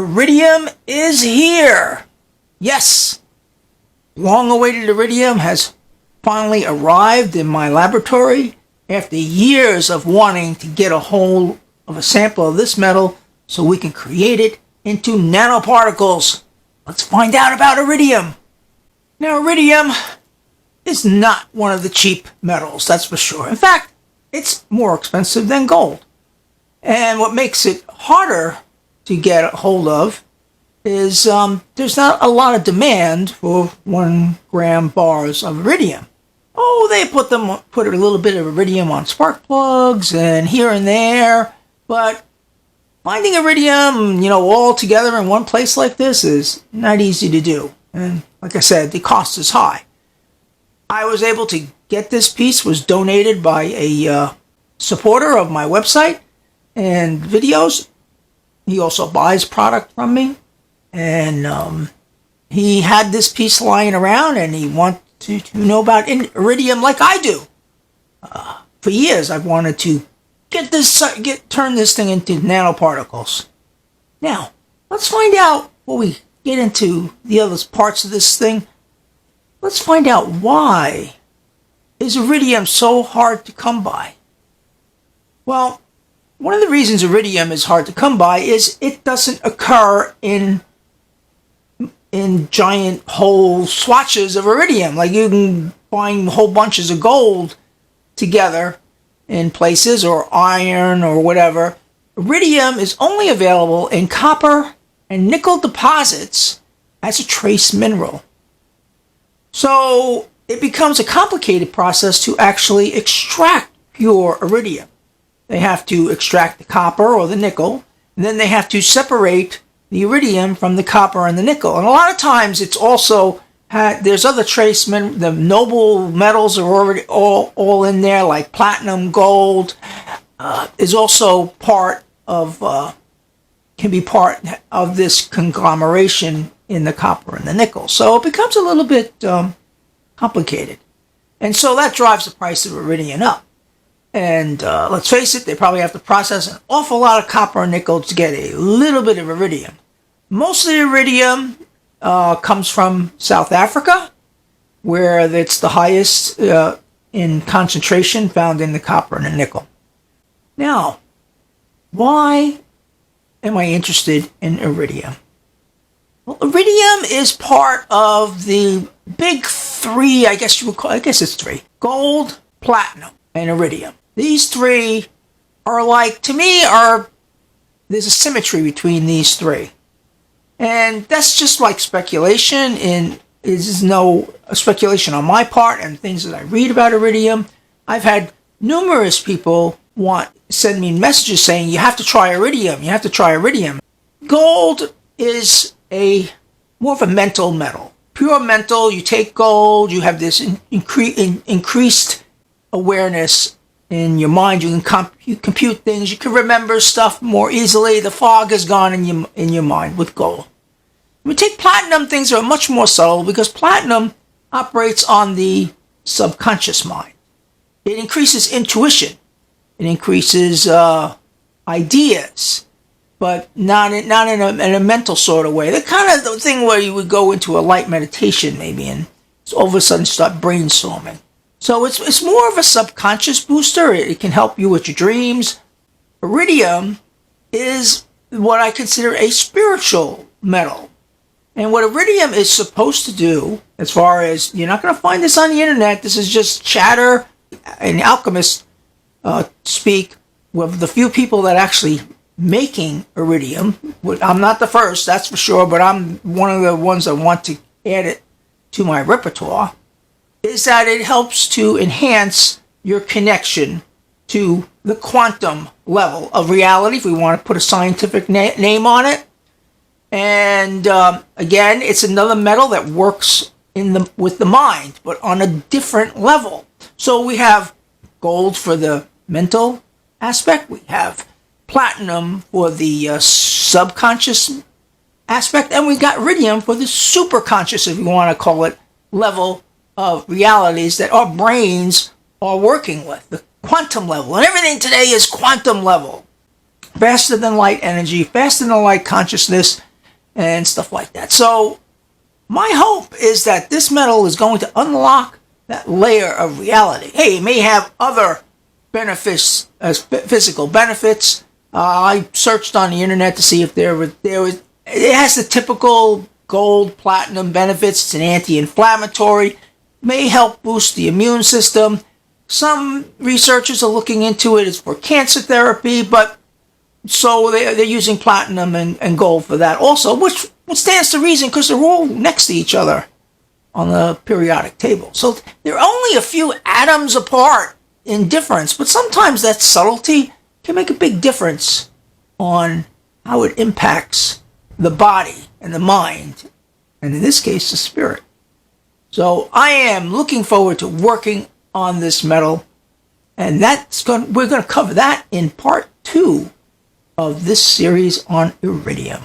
Iridium is here. Yes, long-awaited Iridium has finally arrived in my laboratory after years of wanting to get a hold of a sample of this metal so we can create it into nanoparticles. Let's find out about Iridium. Now, Iridium is not one of the cheap metals, that's for sure. In fact, it's more expensive than gold. And what makes it harder to get a hold of is there's not a lot of demand for 1 gram bars of iridium. Oh, they put a little bit of iridium on spark plugs and here and there, but finding iridium, all together in one place like this is not easy to do. And like I said, the cost is high. I was able to get this piece, was donated by a supporter of my website and videos. He also buys product from me. And he had this piece lying around and he wanted to know about iridium like I do. For years I've wanted to turn this thing into nanoparticles. Now, let's find out, before we get into the other parts of this thing, let's find out why is iridium so hard to come by. Well, one of the reasons iridium is hard to come by is it doesn't occur in giant whole swatches of iridium. Like you can find whole bunches of gold together in places, or iron or whatever. Iridium is only available in copper and nickel deposits as a trace mineral. So it becomes a complicated process to actually extract pure iridium. They have to extract the copper or the nickel, and then they have to separate the iridium from the copper and the nickel. And a lot of times it's also there's other trace the noble metals are already all in there, like platinum, gold, is also can be part of this conglomeration in the copper and the nickel. So it becomes a little bit complicated. And so that drives the price of iridium up. And let's face it, they probably have to process an awful lot of copper and nickel to get a little bit of iridium. Most of the iridium comes from South Africa, where it's the highest in concentration found in the copper and the nickel. Now, why am I interested in iridium? Well, iridium is part of the big three, I guess it's three: gold, platinum, and iridium. These three are there's a symmetry between these three. And that's just like speculation, and is no speculation on my part and things that I read about iridium. I've had numerous people send me messages saying, you have to try iridium, you have to try iridium. Gold is more of a mental metal. Pure mental, you take gold, you have this increased awareness in your mind. You compute things, you can remember stuff more easily. The fog is gone in your mind with gold. When we take platinum, things are much more subtle because platinum operates on the subconscious mind. It increases intuition. It increases ideas, but not in a mental sort of way. The kind of the thing where you would go into a light meditation maybe and all of a sudden start brainstorming. So it's more of a subconscious booster. It can help you with your dreams. Iridium is what I consider a spiritual metal. And what iridium is supposed to do, as far as, you're not going to find this on the internet, this is just chatter and alchemists speak with the few people that actually making iridium. I'm not the first, that's for sure, but I'm one of the ones that want to add it to my repertoire, is that it helps to enhance your connection to the quantum level of reality, if we want to put a scientific name on it. And again, it's another metal that works with the mind, but on a different level. So we have gold for the mental aspect. We have platinum for the subconscious aspect. And we got iridium for the superconscious, if you want to call it, level of realities that our brains are working with. The quantum level. And everything today is quantum level. Faster than light energy, faster than light consciousness. and stuff like that. So my hope is that this metal is going to unlock that layer of reality. Hey, it may have other benefits, physical benefits. I searched on the internet to see if there was. It has the typical gold, platinum benefits. It's an anti-inflammatory. May help boost the immune system. Some researchers are looking into it. It's for cancer therapy, but so they're using platinum and gold for that also, which stands to reason because they're all next to each other on the periodic table. So they're only a few atoms apart in difference, but sometimes that subtlety can make a big difference on how it impacts the body and the mind, and in this case, the spirit. So I am looking forward to working on this metal, and we're going to cover that in part 2 of this series on iridium.